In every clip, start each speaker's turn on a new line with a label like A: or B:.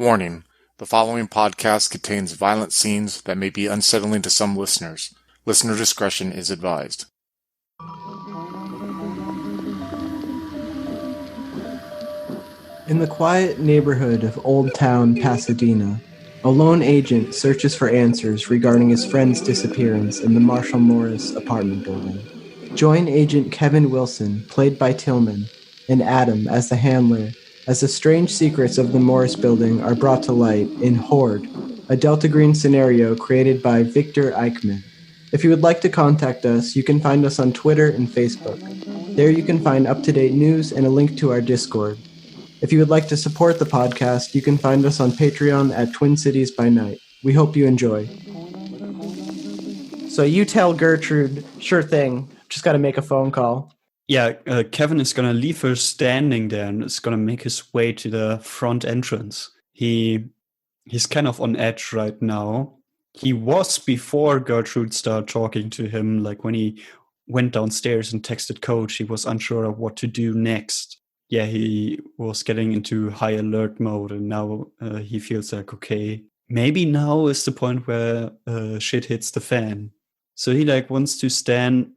A: Warning: the following podcast contains violent scenes that may be unsettling to some listeners. Listener discretion is advised.
B: In the quiet neighborhood of Oldtown Pasadena, a lone agent searches for answers regarding his friend's disappearance in the Marshall Morris apartment building. Join Agent Kevin Wilson, played by Tillman, and Adam as the handler, as the strange secrets of the Morris building are brought to light in Horde, a Delta Green scenario created by Victor Eichmann. If you would like to contact us, you can find us on Twitter and Facebook. There you can find up-to-date news and a link to our Discord. If you would like to support the podcast, you can find us on Patreon at Twin Cities by Night. We hope you enjoy. So you tell Gertrude, sure thing, just got to make a phone call.
C: Yeah, Kevin is going to leave her standing there and is going to make his way to the front entrance. He's kind of on edge right now. He was before Gertrude started talking to him, like when he went downstairs and texted Coach, he was unsure of what to do next. Yeah, he was getting into high alert mode, and now he feels like, okay, maybe now is the point where shit hits the fan. So he wants to stand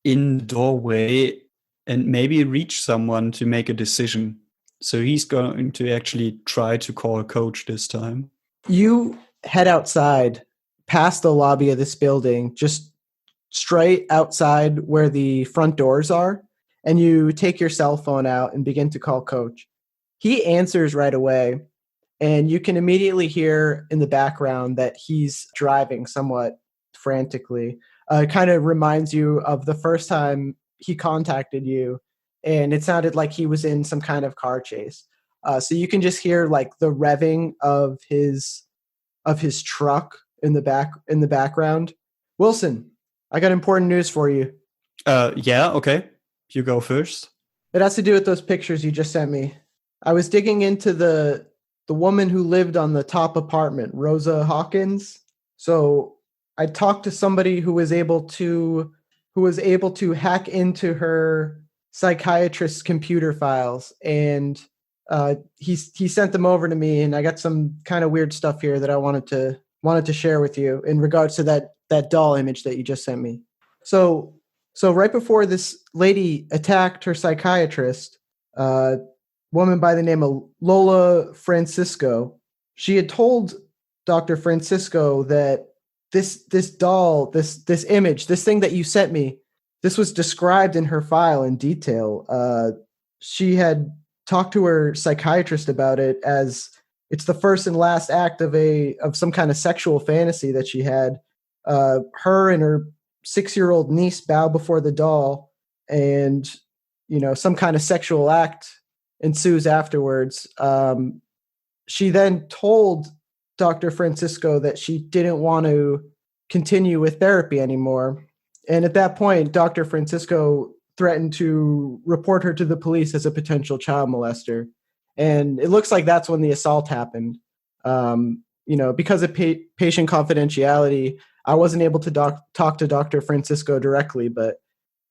C: in the doorway and maybe reach someone to make a decision. So he's going to actually try to call Coach this time.
B: You head outside past the lobby of this building, just straight outside where the front doors are. And you take your cell phone out and begin to call Coach. He answers right away, and you can immediately hear in the background that he's driving somewhat frantically. It kind of reminds you of the first time he contacted you, and it sounded like he was in some kind of car chase. So you can just hear like the revving of his truck in the background. Wilson, I got important news for you.
C: Yeah, okay. You go first.
B: It has to do with those pictures you just sent me. I was digging into the woman who lived on the top apartment, Rosa Hawkins. So I talked to somebody who was able to hack into her psychiatrist's computer files, and he sent them over to me, and I got some kind of weird stuff here that I wanted to share with you in regards to that doll image that you just sent me. So right before this lady attacked her psychiatrist, a woman by the name of Lola Francisco, she had told Dr. Francisco that this doll, this image, this thing that you sent me, this was described in her file in detail. She had talked to her psychiatrist about it as it's the first and last act of some kind of sexual fantasy that she had. Her and her 6-year-old niece bow before the doll, and some kind of sexual act ensues afterwards. She then told Dr. Francisco that she didn't want to continue with therapy anymore, and at that point Dr. Francisco threatened to report her to the police as a potential child molester, and it looks like that's when the assault happened. Because of patient confidentiality, I wasn't able to talk to Dr. Francisco directly, but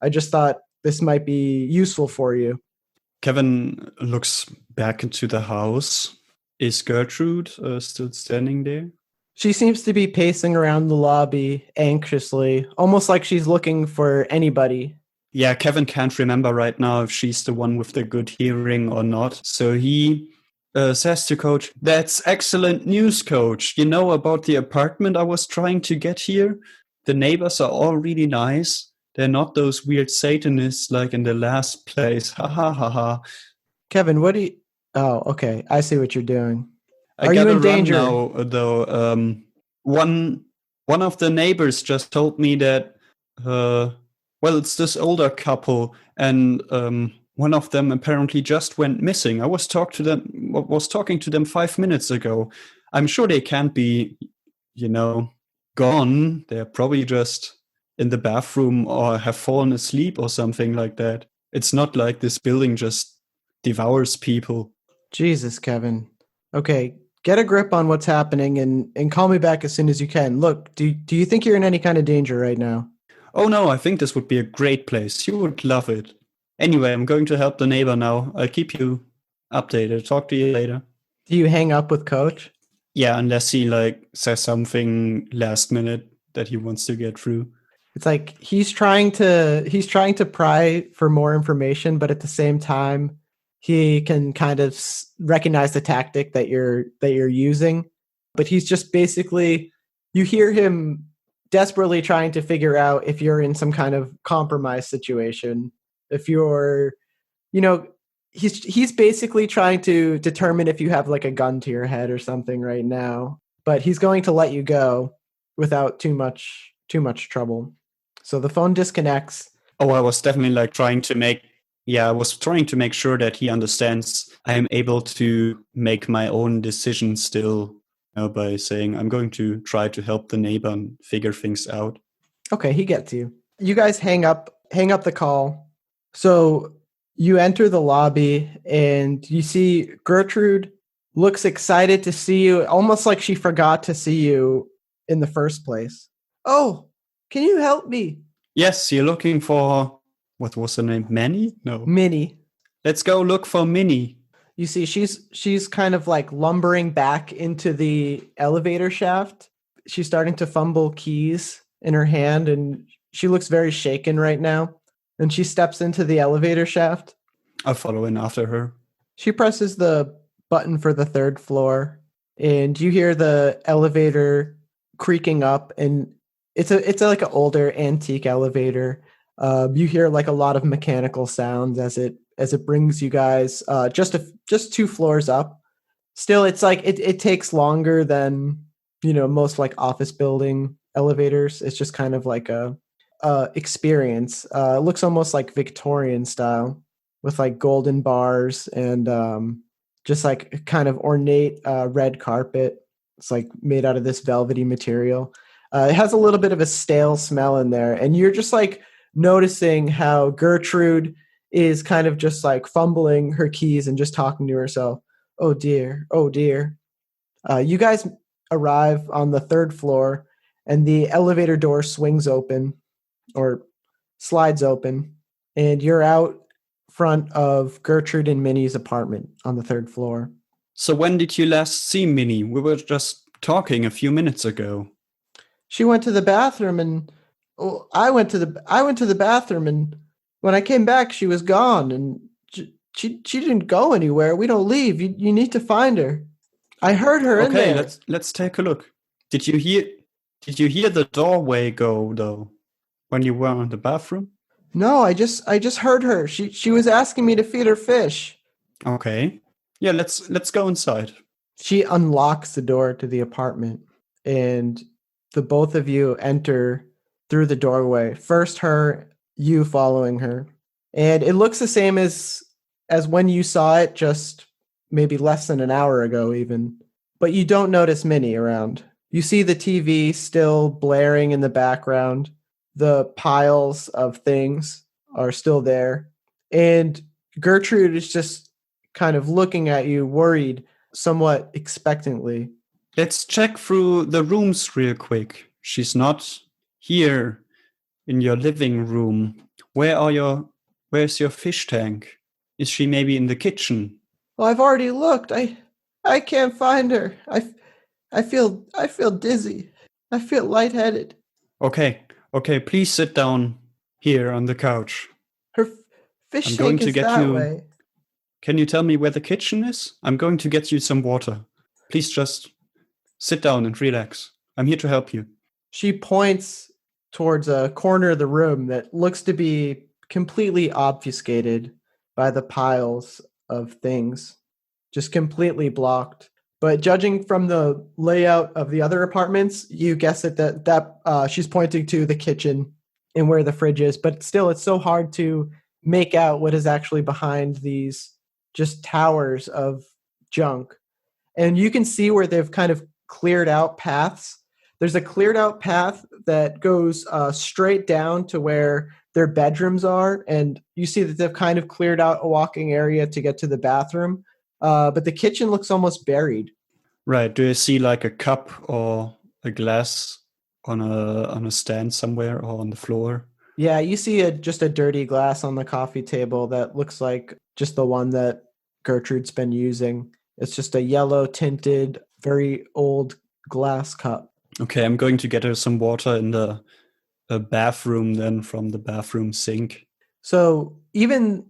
B: I just thought this might be useful for you.
C: Kevin looks back into the house. Is Gertrude still standing there?
B: She seems to be pacing around the lobby anxiously, almost like she's looking for anybody.
C: Yeah, Kevin can't remember right now if she's the one with the good hearing or not. So he says to Coach, "That's excellent news, Coach. You know about the apartment I was trying to get here? The neighbors are all really nice. They're not those weird Satanists like in the last place. Ha ha ha ha."
B: Kevin, what do you... Oh, okay. I see what you're doing.
C: Are you in danger now, though? One of the neighbors just told me that, it's this older couple, and one of them apparently just went missing. I was talking to them 5 minutes ago. I'm sure they can't be, gone. They're probably just in the bathroom or have fallen asleep or something like that. It's not like this building just devours people.
B: Jesus, Kevin. Okay, get a grip on what's happening and call me back as soon as you can. Look, do you think you're in any kind of danger right now?
C: Oh no, I think this would be a great place. You would love it. Anyway, I'm going to help the neighbor now. I'll keep you updated. Talk to you later.
B: Do you hang up with Coach?
C: Yeah, unless he says something last minute that he wants to get through.
B: It's like he's trying to pry for more information, but at the same time, he can kind of recognize the tactic that you're using. But he's just basically, you hear him desperately trying to figure out if you're in some kind of compromise situation. If you're, you know, he's basically trying to determine if you have like a gun to your head or something right now. But he's going to let you go without too much trouble. So the phone disconnects.
C: Oh, I was definitely I was trying to make sure that he understands I am able to make my own decisions still, by saying I'm going to try to help the neighbor and figure things out.
B: Okay, he gets you. You guys hang up the call. So you enter the lobby and you see Gertrude looks excited to see you, almost like she forgot to see you in the first place. Oh, can you help me?
C: Yes, you're looking for, what was her name? Manny? No.
B: Minnie.
C: Let's go look for Minnie.
B: You see, she's kind of like lumbering back into the elevator shaft. She's starting to fumble keys in her hand, and she looks very shaken right now. And she steps into the elevator shaft.
C: I'll follow in after her.
B: She presses the button for the third floor, and you hear the elevator creaking up. And it's like an older antique elevator. You hear like a lot of mechanical sounds as it brings you guys just 2 floors up. Still, it's like it takes longer than most like office building elevators. It's just kind of like a experience. It looks almost like Victorian style with like golden bars and just like kind of ornate red carpet. It's like made out of this velvety material. It has a little bit of a stale smell in there, and you're just like noticing how Gertrude is kind of just like fumbling her keys and just talking to herself. Oh dear, oh dear. You guys arrive on the 3rd floor, and the elevator door swings open or slides open, and you're out front of Gertrude and Minnie's apartment on the 3rd floor.
C: So when did you last see Minnie? We were just talking a few minutes ago.
B: She went to the bathroom, and I went to the bathroom, and when I came back, she was gone, and she didn't go anywhere. We don't leave. You need to find her. I heard her in there.
C: Okay, let's take a look. Did you hear the doorway go though when you were in the bathroom?
B: No, I just heard her. She was asking me to feed her fish.
C: Okay. Yeah, let's go inside.
B: She unlocks the door to the apartment, and the both of you enter through the doorway. First her, you following her. And it looks the same as when you saw it just maybe less than an hour ago even. But you don't notice Minnie around. You see the TV still blaring in the background. The piles of things are still there. And Gertrude is just kind of looking at you, worried, somewhat expectantly.
C: Let's check through the rooms real quick. She's not here in your living room. Where's your fish tank? Is she maybe in the kitchen?
B: Well, I've already looked. I can't find her. I feel dizzy. I feel lightheaded.
C: Okay, please sit down here on the couch.
B: Her fish tank is that way.
C: Can you tell me where the kitchen is? I'm going to get you some water. Please just sit down and relax. I'm here to help you.
B: She points towards a corner of the room that looks to be completely obfuscated by the piles of things, just completely blocked. But judging from the layout of the other apartments, you guess that she's pointing to the kitchen and where the fridge is. But still, it's so hard to make out what is actually behind these just towers of junk. And you can see where they've kind of cleared out paths. There's a cleared out path that goes straight down to where their bedrooms are. And you see that they've kind of cleared out a walking area to get to the bathroom. But the kitchen looks almost buried.
C: Right. Do you see like a cup or a glass on a stand somewhere or on the floor?
B: Yeah, you see just a dirty glass on the coffee table that looks like just the one that Gertrude's been using. It's just a yellow tinted, very old glass cup.
C: Okay, I'm going to get her some water in the bathroom then from the bathroom sink.
B: So even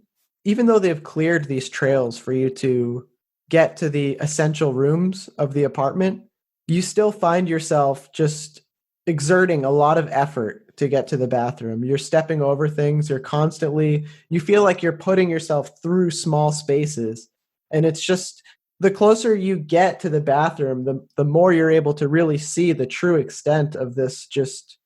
B: though they've cleared these trails for you to get to the essential rooms of the apartment, you still find yourself just exerting a lot of effort to get to the bathroom. You're stepping over things, you feel like you're putting yourself through small spaces. And it's just the closer you get to the bathroom, the more you're able to really see the true extent of this just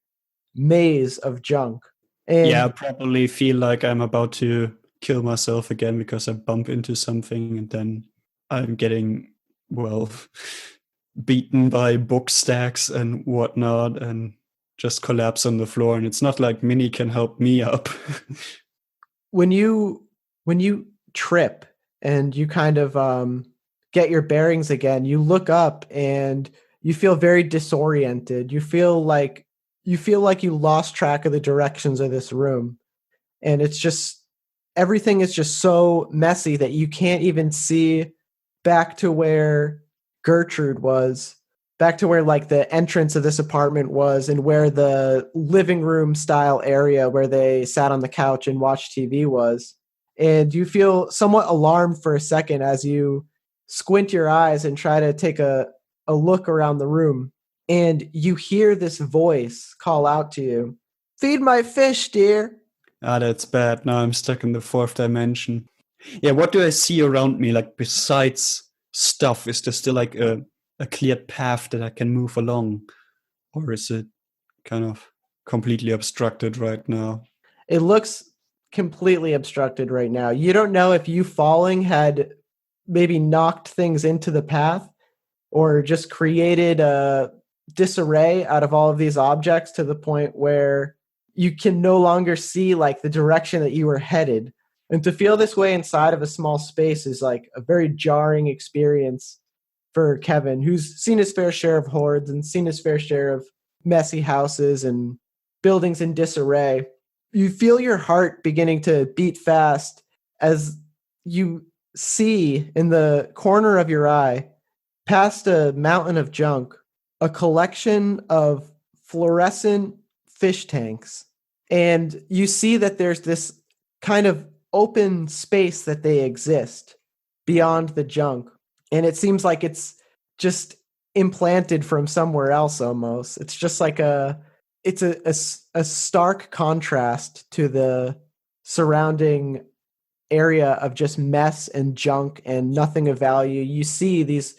B: maze of junk. And
C: Yeah, I probably feel like I'm about to kill myself again because I bump into something and then I'm getting, well, beaten by book stacks and whatnot and just collapse on the floor. And it's not like Minnie can help me up.
B: when you trip and you kind of get your bearings again, you look up and you feel very disoriented. You feel like you lost track of the directions of this room, and it's just everything is just so messy that you can't even see back to where Gertrude was, back to where like the entrance of this apartment was, and where the living room style area where they sat on the couch and watched TV was. And you feel somewhat alarmed for a second as you squint your eyes and try to take a look around the room. And you hear this voice call out to you, "Feed my fish, dear."
C: Ah, that's bad. Now I'm stuck in the fourth dimension. Yeah, what do I see around me? Like besides stuff, is there still like a cleared path that I can move along? Or is it kind of completely obstructed right now?
B: It looks completely obstructed right now. You don't know if you falling had maybe knocked things into the path or just created a disarray out of all of these objects to the point where you can no longer see like the direction that you were headed. And to feel this way inside of a small space is like a very jarring experience for Kevin, who's seen his fair share of hordes and seen his fair share of messy houses and buildings in disarray. You feel your heart beginning to beat fast as you see in the corner of your eye, past a mountain of junk, a collection of fluorescent fish tanks. And you see that there's this kind of open space that they exist beyond the junk. And it seems like it's just implanted from somewhere else almost. It's just like it's a stark contrast to the surrounding area of just mess and junk and nothing of value. You see these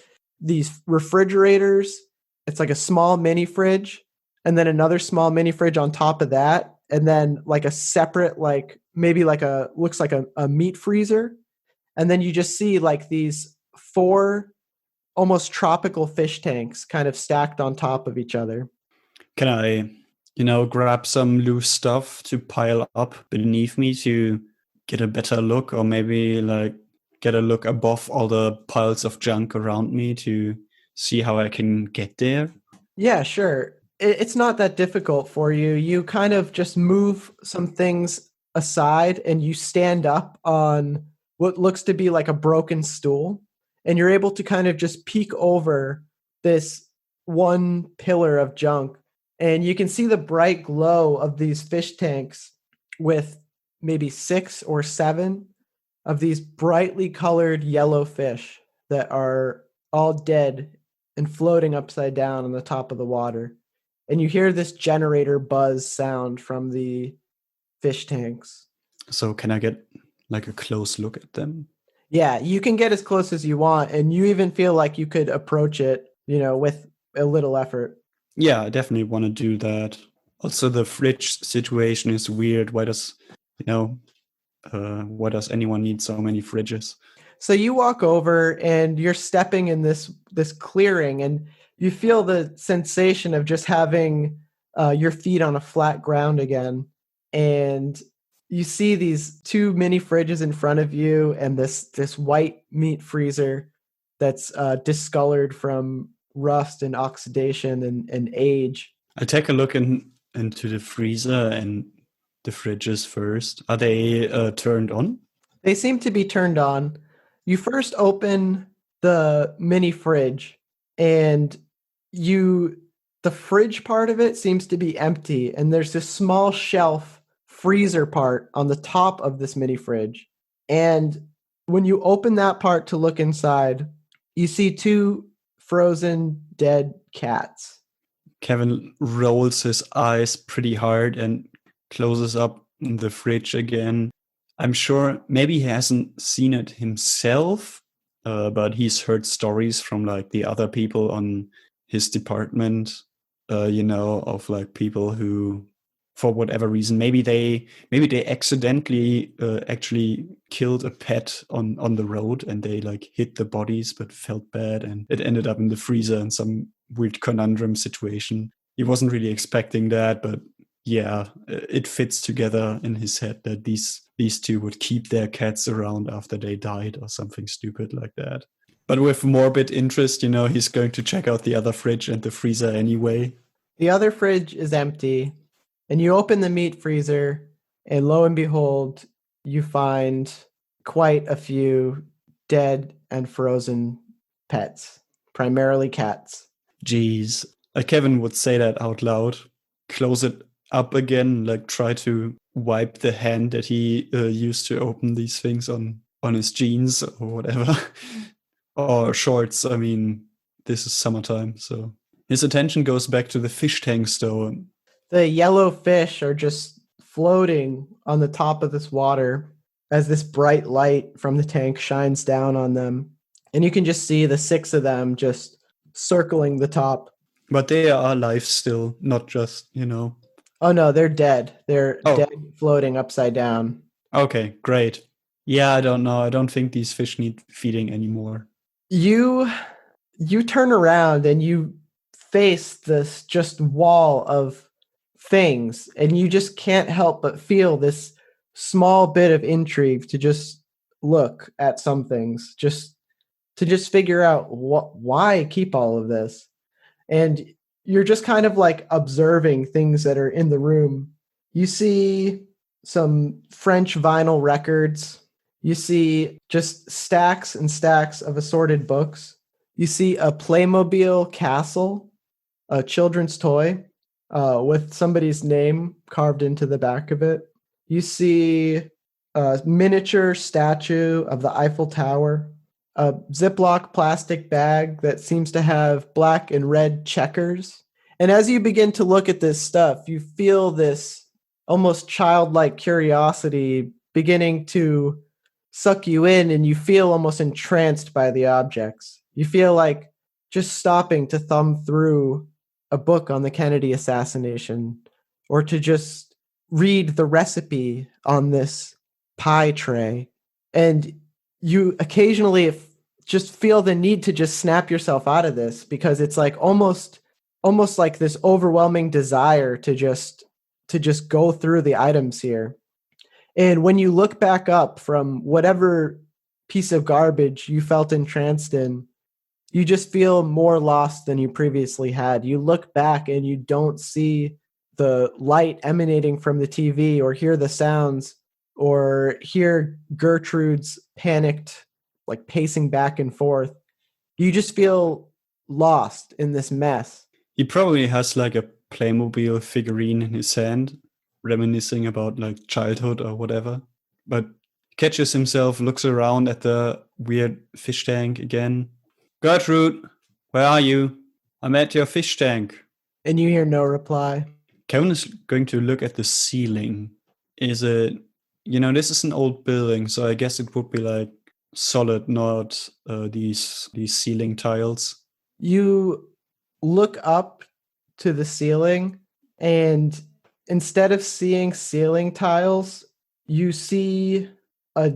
B: refrigerators. It's like a small mini fridge, and then another small mini fridge on top of that, and then like a separate, like maybe like looks like a meat freezer. And then you just see like these 4 almost tropical fish tanks kind of stacked on top of each other.
C: Can I, grab some loose stuff to pile up beneath me to get a better look, or maybe like get a look above all the piles of junk around me to see how I can get there?
B: Yeah, sure. It's not that difficult for you. You kind of just move some things aside and you stand up on what looks to be like a broken stool. And you're able to kind of just peek over this one pillar of junk. And you can see the bright glow of these fish tanks with maybe 6 or 7 of these brightly colored yellow fish that are all dead and floating upside down on the top of the water. And you hear this generator buzz sound from the fish tanks.
C: So can I get like a close look at them?
B: Yeah, you can get as close as you want, and you even feel like you could approach it, with a little effort.
C: Yeah, I definitely want to do that. Also, the fridge situation is weird. Why does anyone need so many fridges?
B: So you walk over and you're stepping in this clearing, and you feel the sensation of just having your feet on a flat ground again. And you see these 2 mini fridges in front of you and this white meat freezer that's discolored from rust and oxidation and age.
C: I take a look into the freezer and the fridges first. Are they turned on?
B: They seem to be turned on. You first open the mini fridge, and the fridge part of it seems to be empty, and there's this small shelf freezer part on the top of this mini fridge. And when you open that part to look inside, you see two frozen dead cats.
C: Kevin rolls his eyes pretty hard and closes up the fridge again. I'm sure maybe he hasn't seen it himself, but he's heard stories from like the other people on his department, of like people who, for whatever reason, maybe they accidentally actually killed a pet on the road, and they like hid the bodies but felt bad, and it ended up in the freezer in some weird conundrum situation. He wasn't really expecting that, but yeah, it fits together in his head that these two would keep their cats around after they died or something stupid like that. But with morbid interest, he's going to check out the other fridge and the freezer anyway.
B: The other fridge is empty, and you open the meat freezer, and lo and behold, you find quite a few dead and frozen pets, primarily cats.
C: Jeez. Kevin would say that out loud, close it up again, like try to wipe the hand that he used to open these things on his jeans or whatever. Or shorts. I mean, this is summertime, so his attention goes back to the fish tanks, though.
B: The yellow fish are just floating on the top of this water as this bright light from the tank shines down on them. And you can just see the 6 of them just circling the top.
C: But they are alive still, not just,
B: Oh, no, they're dead. They're dead, floating upside down.
C: Okay, great. Yeah, I don't know. I don't think these fish need feeding anymore.
B: You turn around and you face this just wall of things, and you just can't help but feel this small bit of intrigue to just look at some things, just to figure out why keep all of this. And you're just kind of like observing things that are in the room. You see some French vinyl records. You see just stacks and stacks of assorted books. You see a Playmobil castle, a children's toy, with somebody's name carved into the back of it. You see a miniature statue of the Eiffel Tower, a Ziploc plastic bag that seems to have black and red checkers. And as you begin to look at this stuff, you feel this almost childlike curiosity beginning to suck you in, and you feel almost entranced by the objects. You feel like just stopping to thumb through a book on the Kennedy assassination, or to just read the recipe on this pie tray. And you occasionally just feel the need to just snap yourself out of this, because it's like almost like this overwhelming desire to just go through the items here. And when you look back up from whatever piece of garbage you felt entranced in, you just feel more lost than you previously had. You look back and you don't see the light emanating from the TV, or hear the sounds, or hear Gertrude's panicked, like pacing back and forth. You just feel lost in this mess.
C: He probably has like a Playmobil figurine in his hand, reminiscing about like childhood or whatever. But catches himself, looks around at the weird fish tank again. Gertrude, where are you? I'm at your fish tank.
B: And you hear no reply.
C: Kevin is going to look at the ceiling. Is it, this is an old building, so I guess it would be like solid, not these ceiling tiles.
B: You look up to the ceiling, and instead of seeing ceiling tiles, you see a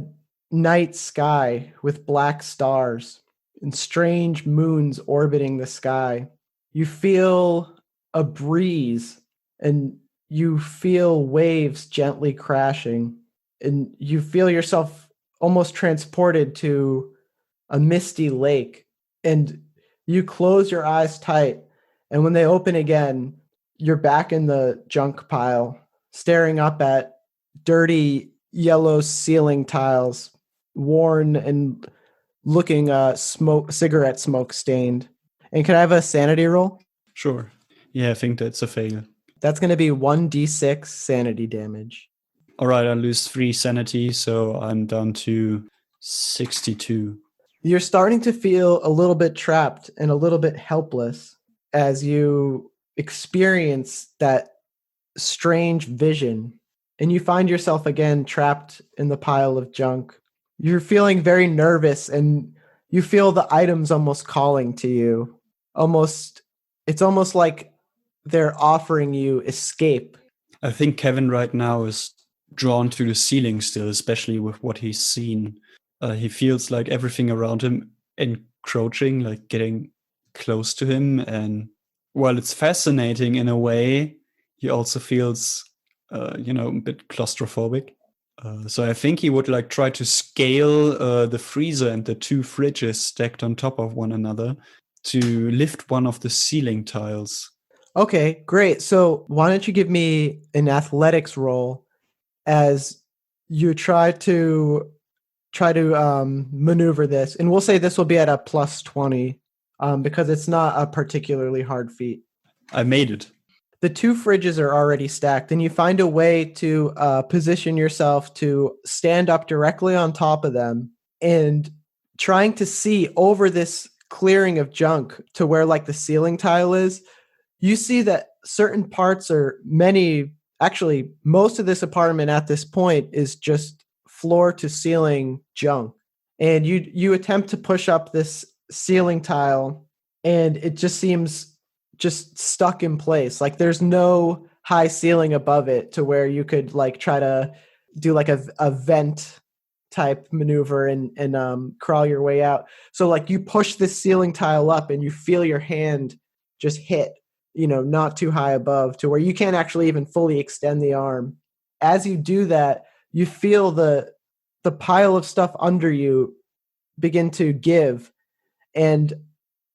B: night sky with black stars and strange moons orbiting the sky. You feel a breeze, and you feel waves gently crashing, and you feel yourself almost transported to a misty lake. And you close your eyes tight, and when they open again, you're back in the junk pile, staring up at dirty yellow ceiling tiles, worn and looking cigarette smoke stained. And can I have a sanity roll?
C: Sure. Yeah, I think that's a fail.
B: That's going to be 1d6 sanity damage.
C: All right, I lose 3 sanity, so I'm down to 62.
B: You're starting to feel a little bit trapped and a little bit helpless as you experience that strange vision, and you find yourself again trapped in the pile of junk. You're feeling very nervous, and you feel the items almost calling to you. It's almost like they're offering you escape.
C: I think Kevin right now is drawn to the ceiling still, especially with what he's seen. He feels like everything around him encroaching, like getting close to him. And while it's fascinating in a way, he also feels, a bit claustrophobic. So I think he would like try to scale the freezer and the 2 fridges stacked on top of one another to lift one of the ceiling tiles.
B: Okay, great. So why don't you give me an athletics roll as you try to maneuver this, and we'll say this will be at a plus 20 because it's not a particularly hard feat.
C: I made it.
B: The 2 fridges are already stacked, and you find a way to position yourself to stand up directly on top of them and trying to see over this clearing of junk to where like the ceiling tile is. You see that certain parts actually most of this apartment at this point is just floor to ceiling junk. And you attempt to push up this ceiling tile, and it just seems just stuck in place. Like there's no high ceiling above it to where you could like try to do like a vent type maneuver and crawl your way out. So like you push this ceiling tile up and you feel your hand just hit, not too high above to where you can't actually even fully extend the arm. As you do that, you feel the pile of stuff under you begin to give, and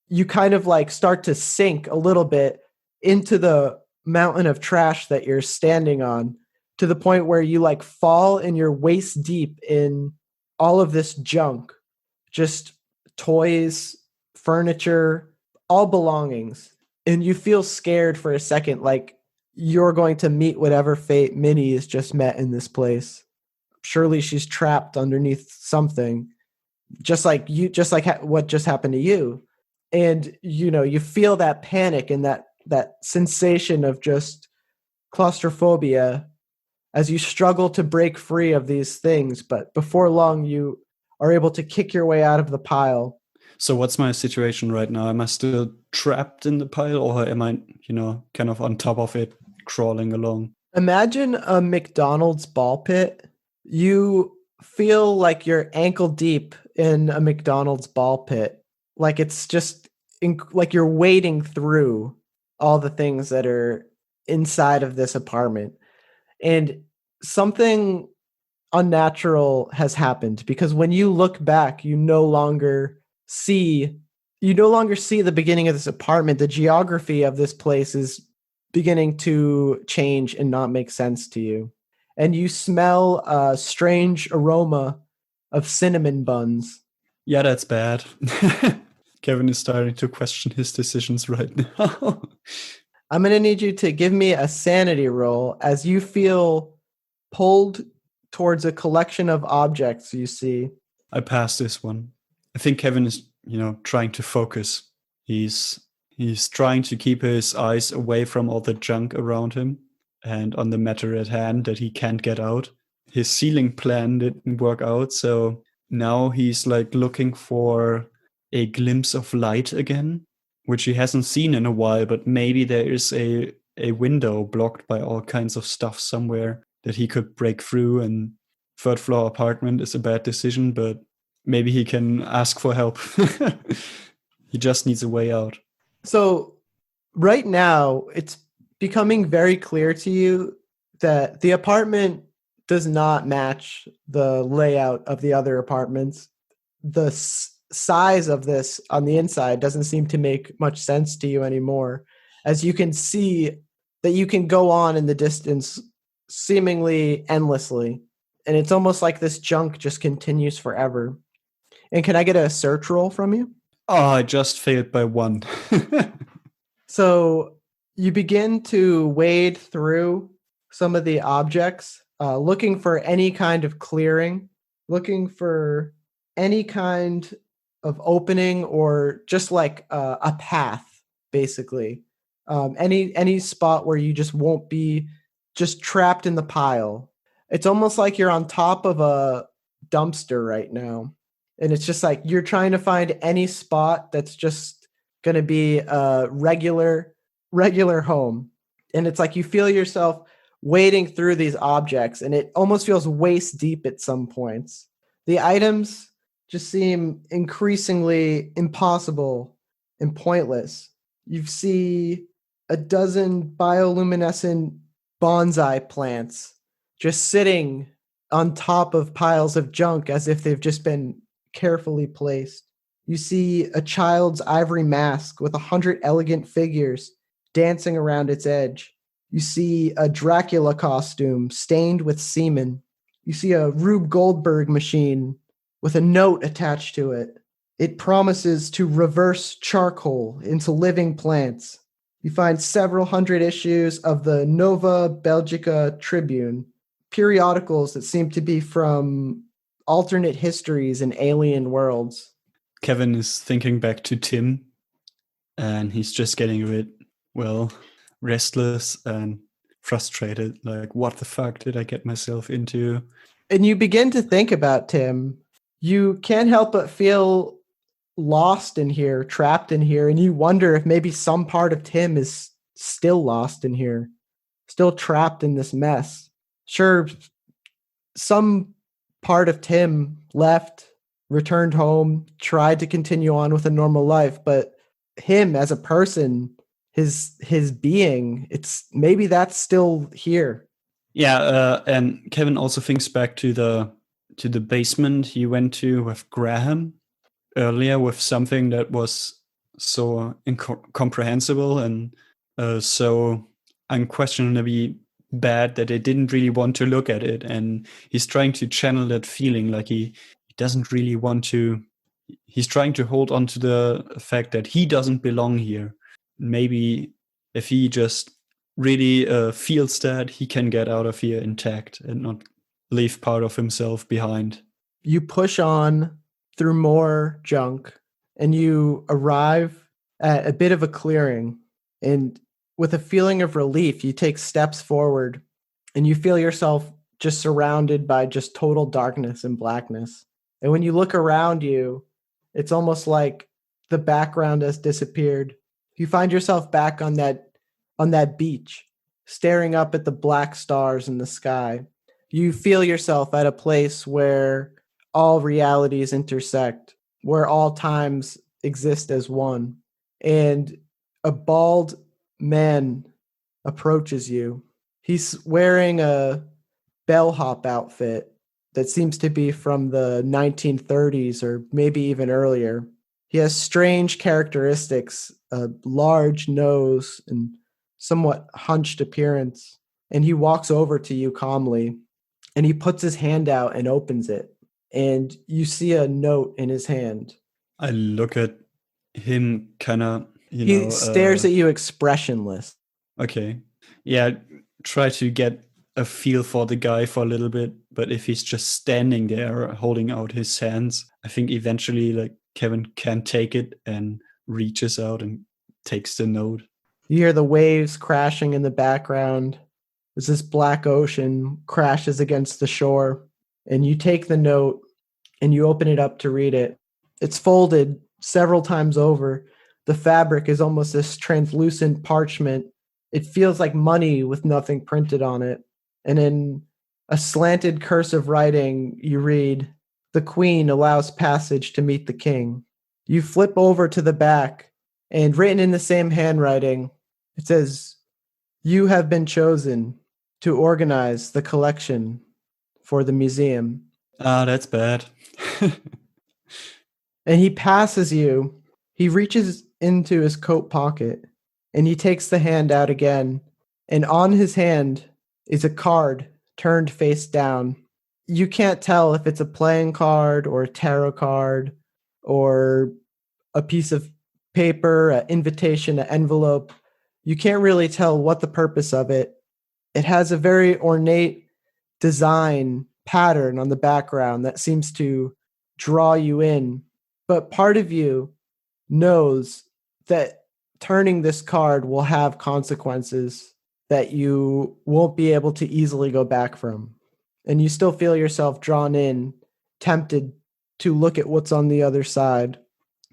B: you kind of like start to sink a little bit into the mountain of trash that you're standing on, to the point where you like fall and you're waist deep in all of this junk, just toys, furniture, all belongings. And you feel scared for a second, like you're going to meet whatever fate Minnie has just met in this place. Surely she's trapped underneath something, just like what just happened to you. And you feel that panic and that sensation of just claustrophobia as you struggle to break free of these things. But before long, you are able to kick your way out of the pile.
C: So what's my situation right now? Am I still trapped in the pile, or am I, kind of on top of it, crawling along?
B: Imagine a McDonald's ball pit. You feel like you're ankle deep in a McDonald's ball pit. Like it's just like you're wading through all the things that are inside of this apartment. And something unnatural has happened, because when you look back, you no longer see the beginning of this apartment. The geography of this place is beginning to change and not make sense to you. And you smell a strange aroma of cinnamon buns.
C: Yeah, that's bad. Kevin is starting to question his decisions right now.
B: I'm going to need you to give me a sanity roll as you feel pulled towards a collection of objects you see.
C: I passed this one. I think Kevin is, trying to focus. He's trying to keep his eyes away from all the junk around him and on the matter at hand that he can't get out. His ceiling plan didn't work out, so now he's like looking for a glimpse of light again, which he hasn't seen in a while, but maybe there is a window blocked by all kinds of stuff somewhere that he could break through. And 3rd floor apartment is a bad decision, but maybe he can ask for help. He just needs a way out.
B: So right now, it's becoming very clear to you that the apartment does not match the layout of the other apartments. The size of this on the inside doesn't seem to make much sense to you anymore, as you can see that you can go on in the distance seemingly endlessly. And it's almost like this junk just continues forever. And can I get a search roll from you?
C: Oh, I just failed by 1.
B: So you begin to wade through some of the objects, looking for any kind of clearing, looking for any kind of opening, or just like a path, basically. Any spot where you just won't be just trapped in the pile. It's almost like you're on top of a dumpster right now, and it's just like you're trying to find any spot that's just going to be a regular home. And it's like you feel yourself wading through these objects, and it almost feels waist deep at some points. The items just seem increasingly impossible and pointless. You see a dozen bioluminescent bonsai plants just sitting on top of piles of junk as if they've just been carefully placed. You see a child's ivory mask with 100 elegant figures dancing around its edge. You see a Dracula costume stained with semen. You see a Rube Goldberg machine with a note attached to it. It promises to reverse charcoal into living plants. You find several hundred issues of the Nova Belgica Tribune, periodicals that seem to be from alternate histories and alien worlds.
C: Kevin is thinking back to Tim, and he's just getting a bit, restless and frustrated. Like, what the fuck did I get myself into?
B: And you begin to think about Tim. You can't help but feel lost in here, trapped in here, and you wonder if maybe some part of Tim is still lost in here, still trapped in this mess. Sure, some part of Tim left, returned home, tried to continue on with a normal life, but him as a person, his being, it's maybe that's still here.
C: Yeah, and Kevin also thinks back to the basement he went to with Graham earlier, with something that was so incomprehensible and so unquestionably bad that they didn't really want to look at it. And he's trying to channel that feeling, like he doesn't really want to. He's trying to hold on to the fact that he doesn't belong here. Maybe if he just really feels that, he can get out of here intact and not leave part of himself behind.
B: You push on through more junk, and you arrive at a bit of a clearing. And with a feeling of relief, you take steps forward, and you feel yourself just surrounded by just total darkness and blackness. And when you look around you, it's almost like the background has disappeared. You find yourself back on that beach, staring up at the black stars in the sky. You feel yourself at a place where all realities intersect, where all times exist as one. And a bald man approaches you. He's wearing a bellhop outfit that seems to be from the 1930s or maybe even earlier. He has strange characteristics, a large nose and somewhat hunched appearance. And he walks over to you calmly, and he puts his hand out and opens it. And you see a note in his hand.
C: I look at him kind of,
B: He stares at you expressionless.
C: Okay. Yeah, try to get a feel for the guy for a little bit, but if he's just standing there holding out his hands, I think eventually like Kevin can take it and reaches out and takes the note.
B: You hear the waves crashing in the background as this black ocean crashes against the shore, and you take the note and you open it up to read it. It's folded several times over. The fabric is almost this translucent parchment. It feels like money with nothing printed on it. And in a slanted cursive writing, you read, "The Queen allows passage to meet the King." You flip over to the back, and written in the same handwriting, it says, "You have been chosen to organize the collection for the museum."
C: Ah, that's bad.
B: And he passes you. He reaches into his coat pocket, and he takes the hand out again. And on his hand is a card turned face down. You can't tell if it's a playing card or a tarot card or a piece of paper, an invitation, an envelope. You can't really tell what the purpose of it. It has a very ornate design pattern on the background that seems to draw you in. But part of you knows that turning this card will have consequences that you won't be able to easily go back from. And you still feel yourself drawn in, tempted to look at what's on the other side.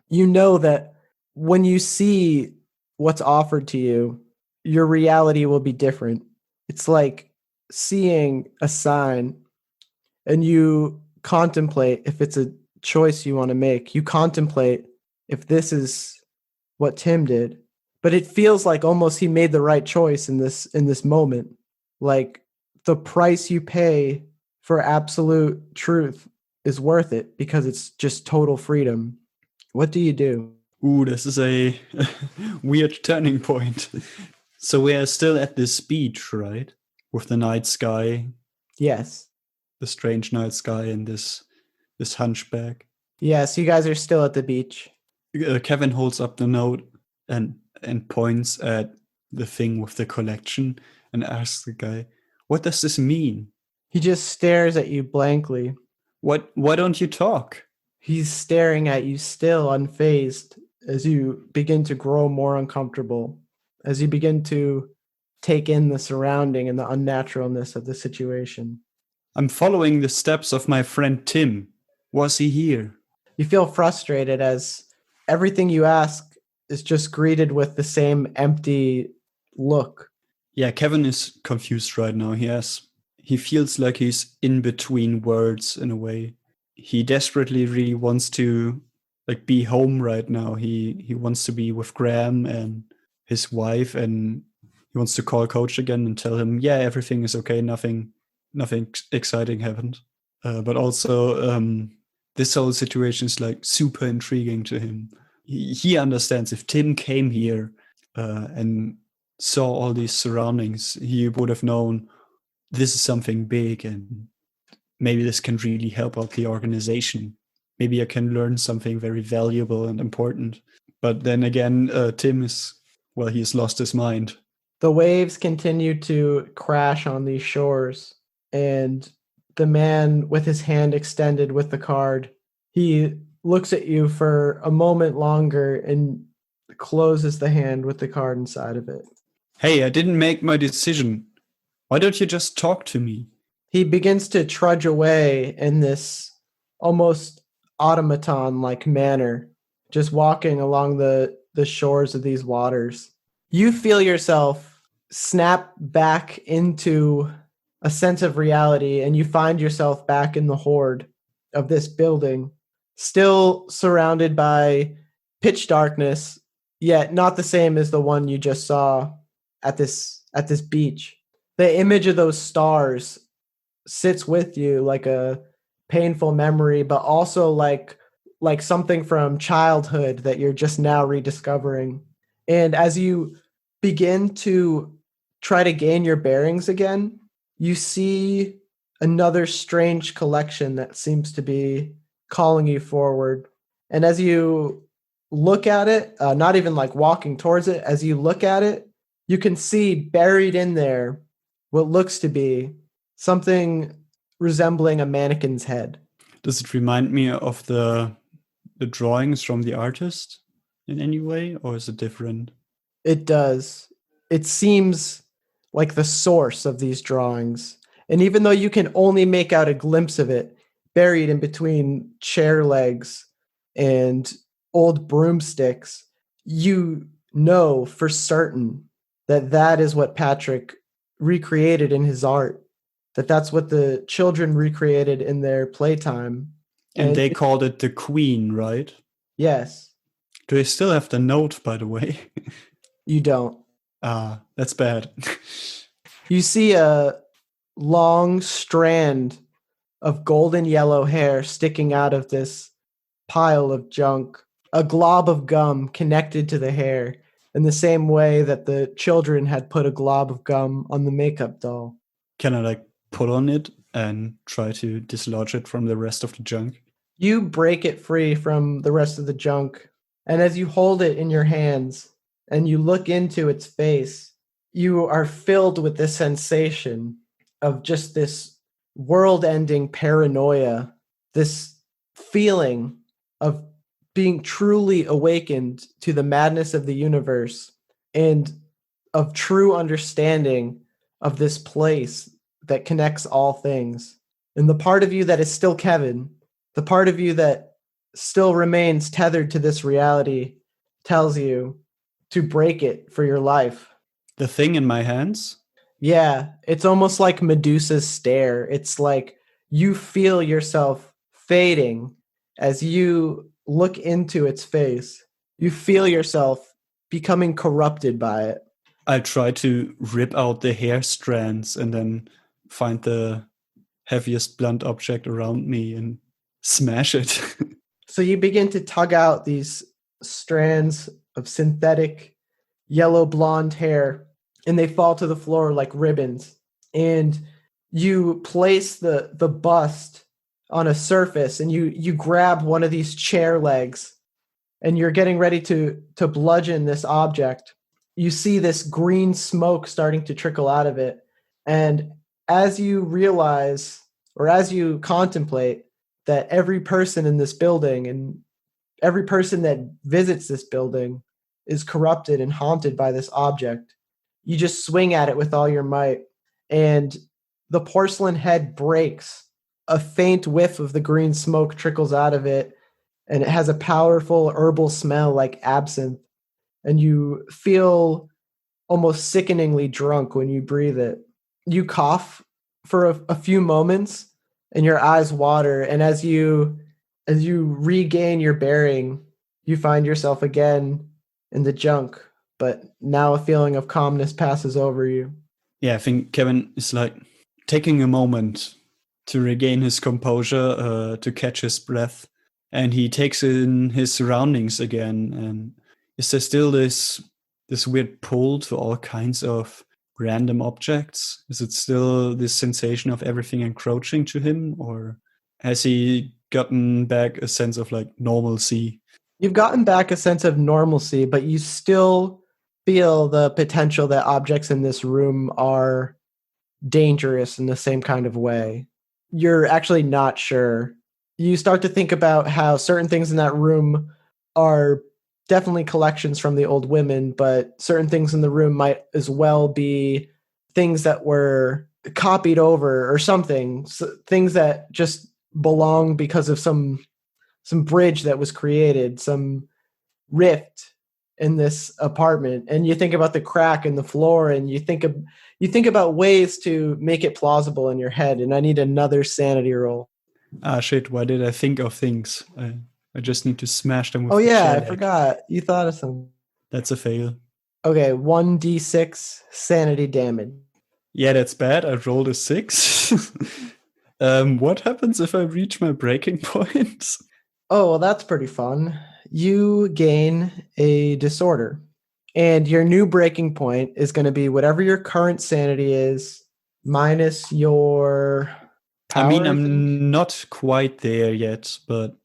B: You know that when you see what's offered to you, your reality will be different. It's like seeing a sign and you contemplate if it's a choice you want to make. You contemplate if this is what Tim did. But it feels like almost he made the right choice in this moment. Like the price you pay for absolute truth is worth it because it's just total freedom. What do you do?
C: Ooh, this is a weird turning point. So we are still at this beach, right? With the night sky,
B: Yes.
C: the strange night sky, and this hunchback.
B: Yes, you guys are still at the beach.
C: Kevin holds up the note and points at the thing with the collection and asks the guy, "What does this mean?"
B: He just stares at you blankly.
C: Why don't you talk?
B: He's staring at you still unfazed as you begin to grow more uncomfortable, as you begin to take in the surrounding and the unnaturalness of the situation.
C: I'm following the steps of my friend Tim. Was he here?
B: You feel frustrated as everything you ask is just greeted with the same empty look.
C: Yeah, Kevin is confused right now. He feels like he's in between words in a way. He desperately really wants to like be home right now. He wants to be with Graham and his wife, and he wants to call Coach again and tell him, yeah, everything is okay, nothing exciting happened. But also this whole situation is like super intriguing to him. He understands if Tim came here and saw all these surroundings, he would have known this is something big and maybe this can really help out the organization. Maybe I can learn something very valuable and important. But then again, Tim he's lost his mind.
B: The waves continue to crash on these shores, and the man with his hand extended with the card, he looks at you for a moment longer and closes the hand with the card inside of it.
C: Hey, I didn't make my decision. Why don't you just talk to me?
B: He begins to trudge away in this almost automaton-like manner, just walking along the shores of these waters. You feel yourself snap back into a sense of reality, and you find yourself back in the Horde of this building, still surrounded by pitch darkness, yet not the same as the one you just saw at this beach. The image of those stars sits with you like a painful memory, but also like something from childhood that you're just now rediscovering. And as you begin to try to gain your bearings again, you see another strange collection that seems to be calling you forward. And as you look at it, not even like walking towards it, as you look at it, you can see buried in there what looks to be something resembling a mannequin's head.
C: Does it remind me of the drawings from the artist in any way, or is it different?
B: It does. It seems like the source of these drawings. And even though you can only make out a glimpse of it, buried in between chair legs and old broomsticks, you know for certain that that is what Patrick recreated in his art, that that's what the children recreated in their playtime.
C: And they called it the Queen, right?
B: Yes.
C: Do they still have the note, by the way?
B: You don't.
C: That's bad.
B: You see a long strand of golden yellow hair sticking out of this pile of junk, a glob of gum connected to the hair in the same way that the children had put a glob of gum on the makeup doll.
C: Can I like pull on it and try to dislodge it from the rest of the junk?
B: You break it free from the rest of the junk. And as you hold it in your hands and you look into its face, you are filled with this sensation of just this world ending paranoia, this feeling of being truly awakened to the madness of the universe and of true understanding of this place that connects all things. And the part of you that is still Kevin, the part of you that still remains tethered to this reality, tells you to break it for your life.
C: The thing in my hands?
B: Yeah, it's almost like Medusa's stare. It's like you feel yourself fading as you look into its face. You feel yourself becoming corrupted by it.
C: I try to rip out the hair strands and then find the heaviest blunt object around me and smash it.
B: So you begin to tug out these strands of synthetic yellow blonde hair, and they fall to the floor like ribbons. And you place the bust on a surface, and you grab one of these chair legs, and you're getting ready to bludgeon this object. You see this green smoke starting to trickle out of it. And as you realize, or as you contemplate, that every person in this building and every person that visits this building is corrupted and haunted by this object, you just swing at it with all your might, and the porcelain head breaks. A faint whiff of the green smoke trickles out of it, and it has a powerful herbal smell like absinthe, and you feel almost sickeningly drunk when you breathe it. You cough for a few moments, and your eyes water, and as you regain your bearing, you find yourself again in the junk, but now a feeling of calmness passes over you.
C: Yeah, I think Kevin is like taking a moment to regain his composure, to catch his breath, and he takes in his surroundings again. And is there still this weird pull to all kinds of random objects? Is it still this sensation of everything encroaching to him, or has he gotten back a sense of like normalcy?
B: You've gotten back a sense of normalcy, but you still feel the potential that objects in this room are dangerous in the same kind of way. You're actually not sure. You start to think about how certain things in that room are definitely collections from the old women, but certain things in the room might as well be things that were copied over or something, things that just belong because of some bridge that was created, some rift in this apartment. And you think about the crack in the floor, and you think about ways to make it plausible in your head. And I need another sanity roll.
C: Ah, shit, why did I think of things? I just need to smash them with
B: Oh
C: the
B: yeah,
C: chair
B: I
C: leg.
B: forgot. You thought of some.
C: That's a fail.
B: Okay, 1d6 sanity damage.
C: Yeah, that's bad. I rolled a 6. What happens if I reach my breaking point?
B: Oh, well, that's pretty fun. You gain a disorder, and your new breaking point is going to be whatever your current sanity is minus your power.
C: I mean,
B: I think?
C: I'm not quite there yet, but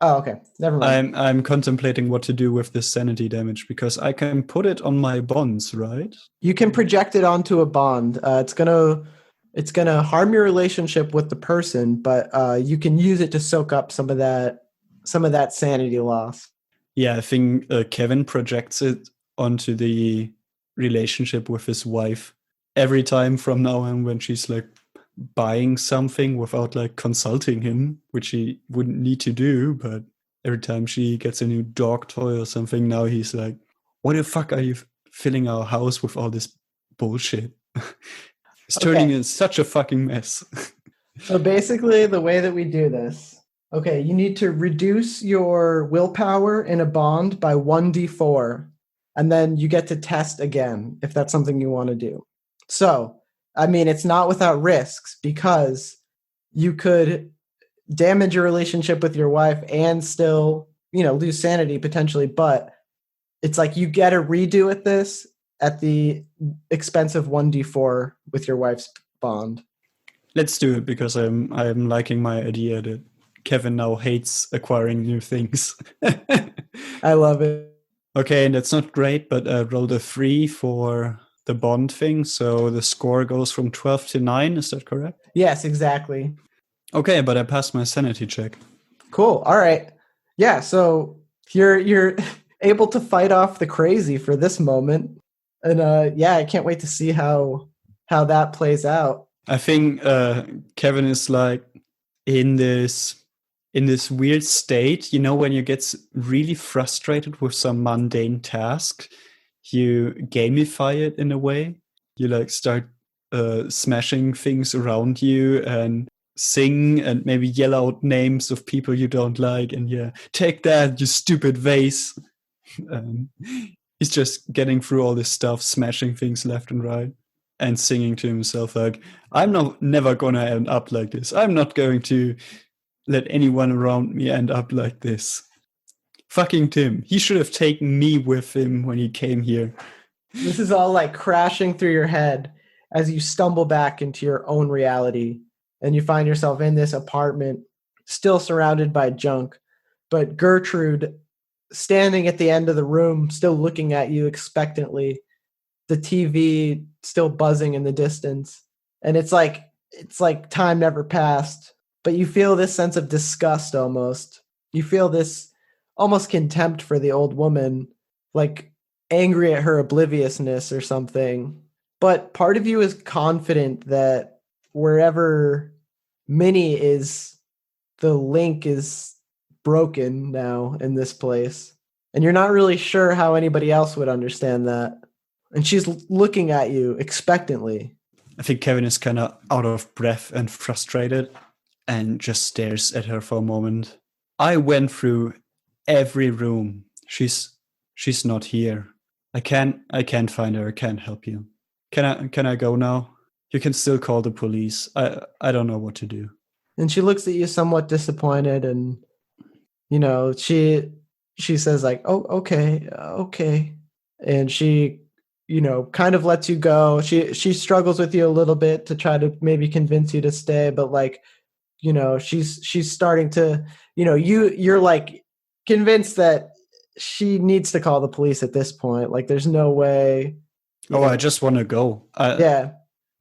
B: Oh, okay. Never mind.
C: I'm contemplating what to do with this sanity damage, because I can put it on my bonds, right?
B: You can project it onto a bond. It's gonna harm your relationship with the person, but you can use it to soak up some of that sanity loss.
C: Yeah, I think Kevin projects it onto the relationship with his wife every time from now on when she's like buying something without like consulting him, which he wouldn't need to do. But every time she gets a new dog toy or something, now he's like, "Why the fuck are you filling our house with all this bullshit?" It's turning in such a fucking mess.
B: So basically, the way that we do this, okay, you need to reduce your willpower in a bond by 1d4, and then you get to test again if that's something you want to do. So, I mean, it's not without risks, because you could damage your relationship with your wife and still, lose sanity potentially, but it's like you get a redo at this at the expense of 1d4 with your wife's bond.
C: Let's do it, because I'm liking my idea that Kevin now hates acquiring new things.
B: I love it.
C: Okay, and that's not great, but I rolled a 3 for the bond thing, so the score goes from 12 to 9. Is that correct?
B: Yes, exactly.
C: Okay, but I passed my sanity check.
B: Cool. All right. Yeah, so you're able to fight off the crazy for this moment. And yeah, I can't wait to see how that plays out.
C: I think Kevin is like in this weird state, when you get really frustrated with some mundane task, you gamify it in a way. You like start smashing things around you and sing and maybe yell out names of people you don't like, and yeah, take that, you stupid vase. He's just getting through all this stuff, smashing things left and right, and singing to himself like, I'm never gonna end up like this. I'm not going to let anyone around me end up like this. Fucking Tim. He should have taken me with him when he came here.
B: This is all like crashing through your head as you stumble back into your own reality, and you find yourself in this apartment, still surrounded by junk, but Gertrude standing at the end of the room, still looking at you expectantly, the TV still buzzing in the distance. And it's like time never passed, but you feel this sense of disgust almost. You feel this almost contempt for the old woman, like angry at her obliviousness or something. But part of you is confident that wherever Minnie is, the link is broken now in this place. And you're not really sure how anybody else would understand that. And she's looking at you expectantly.
C: I think Kevin is kind of out of breath and frustrated and just stares at her for a moment. I went through every room. She's not here. I can't find her. I can't help you. Can I go now? You can still call the police. I don't know what to do.
B: And she looks at you somewhat disappointed, and she says like, "Oh, okay." And she kind of lets you go. She struggles with you a little bit to try to maybe convince you to stay, but like, she's starting to, you're like convinced that she needs to call the police at this point. Like there's no way.
C: I just want to go.
B: Yeah.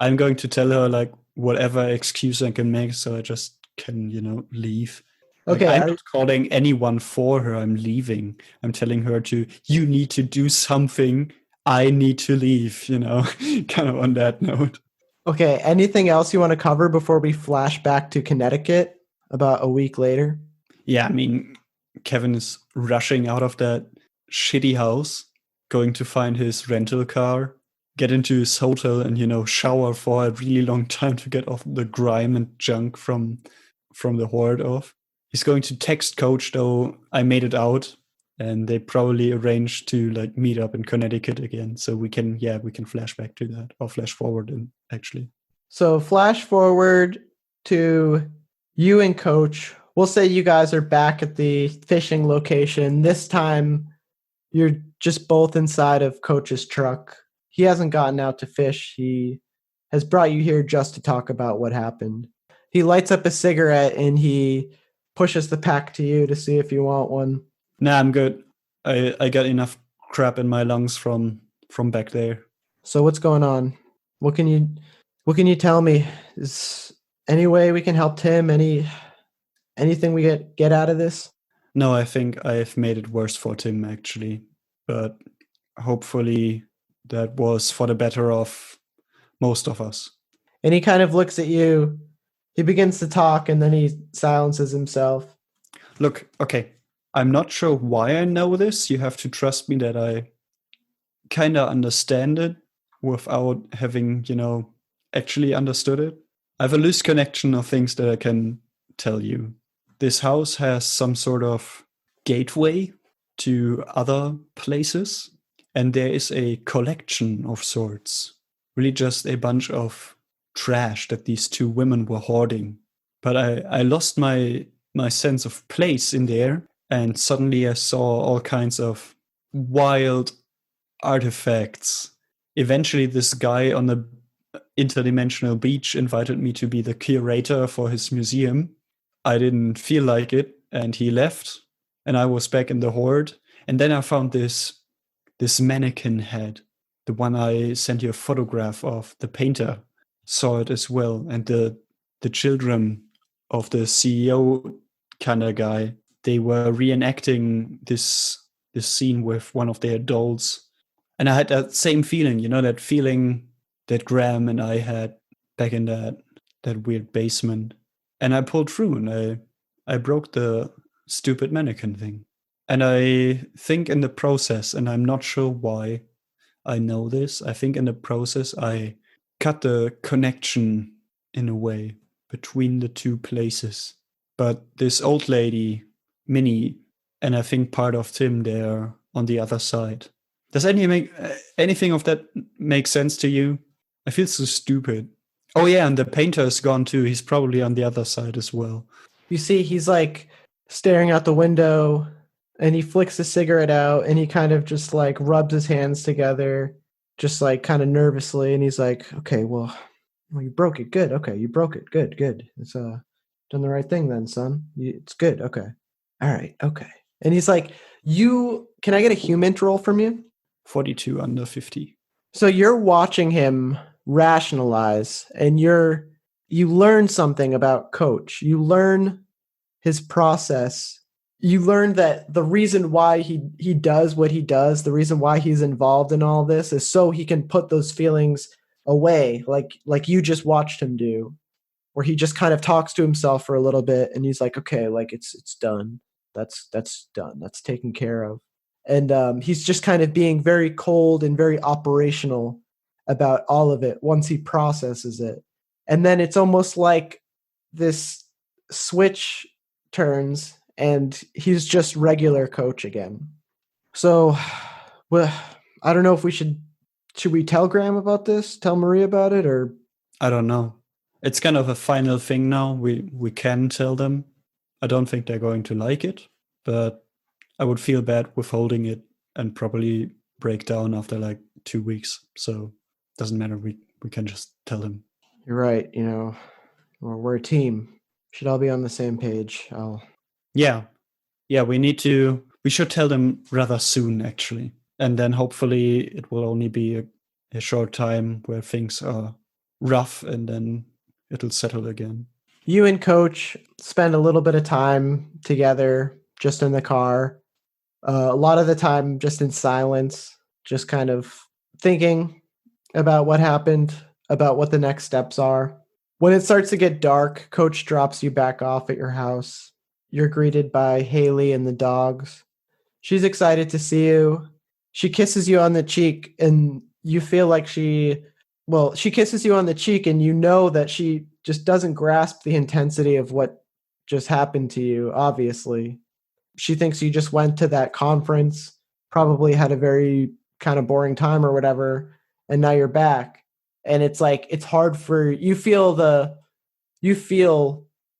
C: I'm going to tell her like whatever excuse I can make so I just can, leave. Like,
B: Okay.
C: I'm not calling anyone for her. I'm leaving. I'm telling her you need to do something. I need to leave, kind of on that note.
B: Okay. Anything else you want to cover before we flash back to Connecticut about a week later?
C: Yeah, I mean, Kevin is rushing out of that shitty house, going to find his rental car, get into his hotel and, shower for a really long time to get off the grime and junk from the Horde off. He's going to text Coach, though I made it out. And they probably arranged to like meet up in Connecticut again. So we can flash back to that, or flash forward actually.
B: So flash forward to you and Coach. We'll say you guys are back at the fishing location. This time you're just both inside of Coach's truck. He hasn't gotten out to fish. He has brought you here just to talk about what happened. He lights up a cigarette and he pushes the pack to you to see if you want one.
C: Nah, I'm good. I got enough crap in my lungs from back there.
B: So what's going on? What can you tell me? Is any way we can help Tim? Anything we get out of this?
C: No, I think I've made it worse for Tim actually. But hopefully that was for the better of most of us.
B: And he kind of looks at you. He begins to talk and then he silences himself.
C: Look, okay. I'm not sure why I know this. You have to trust me that I kind of understand it without having, actually understood it. I have a loose connection of things that I can tell you. This house has some sort of gateway to other places, and there is a collection of sorts. Really just a bunch of trash that these two women were hoarding. But I lost my sense of place in there. And suddenly I saw all kinds of wild artifacts. Eventually, this guy on the interdimensional beach invited me to be the curator for his museum. I didn't feel like it, and he left, and I was back in the Horde. And then I found this mannequin head, the one I sent you a photograph of. The painter saw it as well, and the children of the CEO kind of guy, they were reenacting this scene with one of their adults. And I had that same feeling, that feeling that Graham and I had back in that weird basement. And I pulled through, and I broke the stupid mannequin thing. And I think in the process, and I'm not sure why I know this, I think in the process I cut the connection in a way between the two places. But this old lady, Minnie, and I think part of Tim, they're on the other side. Does anything of that make sense to you? I feel so stupid. Oh yeah, and the painter is gone too. He's probably on the other side as well.
B: You see, he's like staring out the window, and he flicks a cigarette out, and he kind of just like rubs his hands together, just like kind of nervously, and he's like, "Okay, well, you broke it. Good. Okay, you broke it. Good. It's done the right thing then, son. It's good. Okay. All right. Okay." And he's like, can I get a HUMINT roll from you?
C: 42 under 50.
B: So you're watching him rationalize, and you learn something about Coach. You learn his process. You learn that the reason why he does what he does, the reason why he's involved in all this, is so he can put those feelings away, like you just watched him do, where he just kind of talks to himself for a little bit, and he's like, okay, like it's done. That's done. That's taken care of. And he's just kind of being very cold and very operational about all of it once he processes it. And then it's almost like this switch turns, and he's just regular Coach again. So, well, I don't know if should we tell Graham about this? Tell Marie about it? Or
C: I don't know. It's kind of a final thing now. We can tell them. I don't think they're going to like it, but I would feel bad withholding it and probably break down after like 2 weeks. So doesn't matter. We can just tell him.
B: You're right. We're a team. Should all be on the same page.
C: Yeah. We should tell them rather soon, actually. And then hopefully it will only be a short time where things are rough, and then it'll settle again.
B: You and Coach spend a little bit of time together, just in the car. A lot of the time just in silence, just kind of thinking about what happened, about what the next steps are. When it starts to get dark, Coach drops you back off at your house. You're greeted by Haley and the dogs. She's excited to see you. She kisses you on the cheek, and you feel like she kisses you on the cheek, and you know that she just doesn't grasp the intensity of what just happened to you, obviously. She thinks you just went to that conference, probably had a very kind of boring time or whatever, and now you're back. And it's like, it's hard for you feel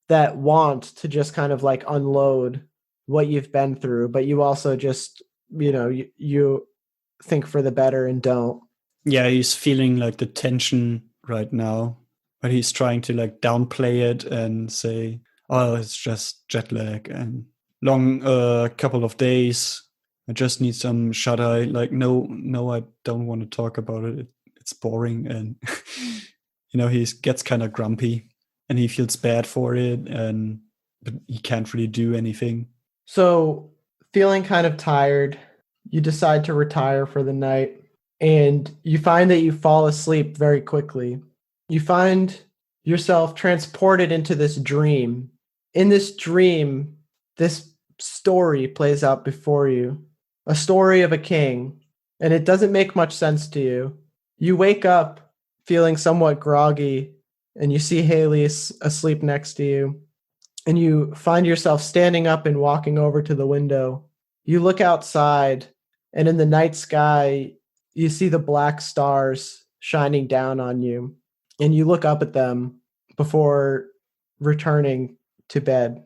B: that want to just kind of like unload what you've been through, but you also just, you think for the better and don't.
C: Yeah, he's feeling like the tension right now, but he's trying to like downplay it and say, oh, it's just jet lag and long couple of days. I just need some shut eye. Like, no, I don't want to talk about it. It's boring. And, he gets kind of grumpy and he feels bad for it, but he can't really do anything.
B: So feeling kind of tired, you decide to retire for the night, and you find that you fall asleep very quickly. You find yourself transported into this dream. In this dream, this story plays out before you, a story of a king, and it doesn't make much sense to you. You wake up feeling somewhat groggy, and you see Haley asleep next to you, and you find yourself standing up and walking over to the window. You look outside, and in the night sky, you see the black stars shining down on you, and you look up at them before returning to bed.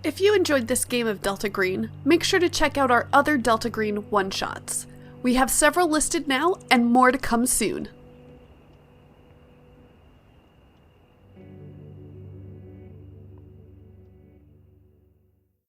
D: If you enjoyed this game of Delta Green, make sure to check out our other Delta Green one-shots. We have several listed now and more to come soon.